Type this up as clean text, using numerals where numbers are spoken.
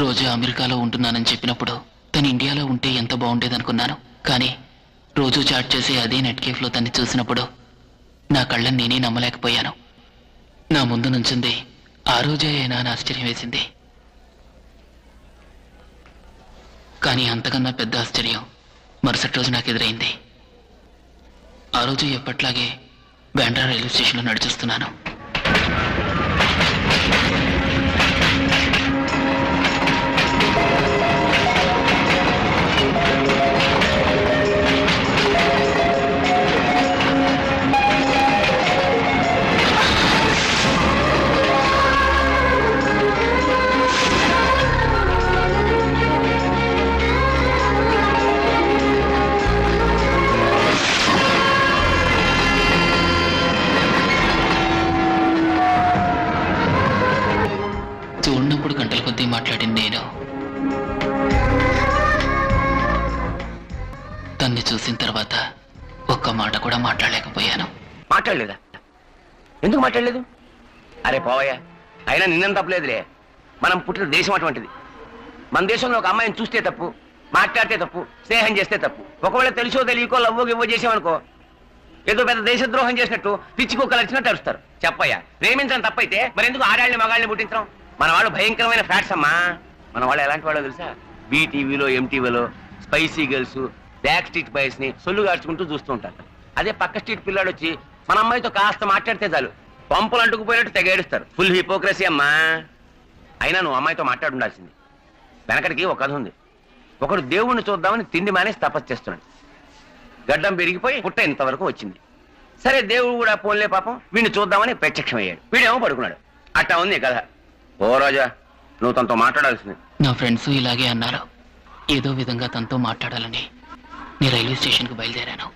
రోజు అమెరికాలో ఉంటున్నానని చెప్పినప్పుడు తను ఇండియాలో ఉంటే ఎంత బాగుండేదనుకున్నాను. కానీ రోజు చాట్ చేసి అదే నెట్ కేఫ్లో తన్ని చూసినప్పుడు నా కళ్ళని నేనే నమ్మలేకపోయాను. నా ముందు నుంచింది ఆ రోజే అయినా అని ఆశ్చర్యం వేసింది. కానీ అంతకన్నా పెద్ద ఆశ్చర్యం మరుసటి రోజు నాకు ఎదురైంది. ఆ రోజు ఎప్పట్లాగే బ్యాండ్రా రైల్వే స్టేషన్లో నడిచొస్తున్నాను. చూడనప్పుడు గంటల కొద్దీ మాట్లాడింది నేను. తన్ని చూసిన తర్వాత ఒక్క మాట కూడా మాట్లాడలేకపోయాను. మాట్లాడలేదా? ఎందుకు మాట్లాడలేదు? అరే పోవయ్యా, అయినా నిన్నం తప్పలేదులే. మనం పుట్టిన దేశం అటువంటిది. మన దేశంలో ఒక అమ్మాయిని చూస్తే తప్పు, మాట్లాడితే తప్పు, స్నేహం చేస్తే తప్పు. ఒకవేళ తెలుసో తెలియకో లవ్వో గివ్వో చేసామనుకో ఏదో పెద్ద దేశద్రోహం చేసినట్టు పిచ్చి కుక్కలు వచ్చినట్టు అరుస్తారు. చెప్పయ్యా, ప్రేమించడం తప్పైతే మరి ఎందుకు ఆడాళ్ళని మగాళ్ళని పుట్టించడం? మన వాళ్ళు భయంకరమైన ఫ్యాట్స్ అమ్మా. మన వాళ్ళు ఎలాంటి వాళ్ళో తెలుసా? బీటీవీలో ఎంటీవీలో Spicy Girls, Backstreet Boys ని సొల్లు గార్చుకుంటూ చూస్తూ ఉంటారు. అదే పక్క స్ట్రీట్ పిల్లాడు వచ్చి మన అమ్మాయితో కాస్త మాట్లాడితే చాలు పంపులు అంటుకుపోయినట్టు తెగేడుస్తారు. ఫుల్ హిపోక్రసీ అమ్మా. అయినా నువ్వు అమ్మాయితో మాట్లాడి ఉండాల్సింది. వెనకటికి ఒక కథ ఉంది. ఒకడు దేవుణ్ణి చూద్దామని తిండి మానేసి తపస్సు చేస్తున్నాడు. గడ్డం పెరిగిపోయి పుట్ట ఇంతవరకు వచ్చింది. సరే దేవుడు కూడా పోన్లే పాపం వీడిని చూద్దామని ప్రత్యక్షమయ్యాడు. వీడేమో పడుకున్నాడు. అట్టా ఉంది కథ. ఓ రాజా, నువ్వు తనతో మాట్లాడాల్సింది. నా ఫ్రెండ్స్ ఇలాగే అన్నారు. ఏదో విధంగా తనతో మాట్లాడాలని నేను రైల్వే స్టేషన్కి బయలుదేరాను.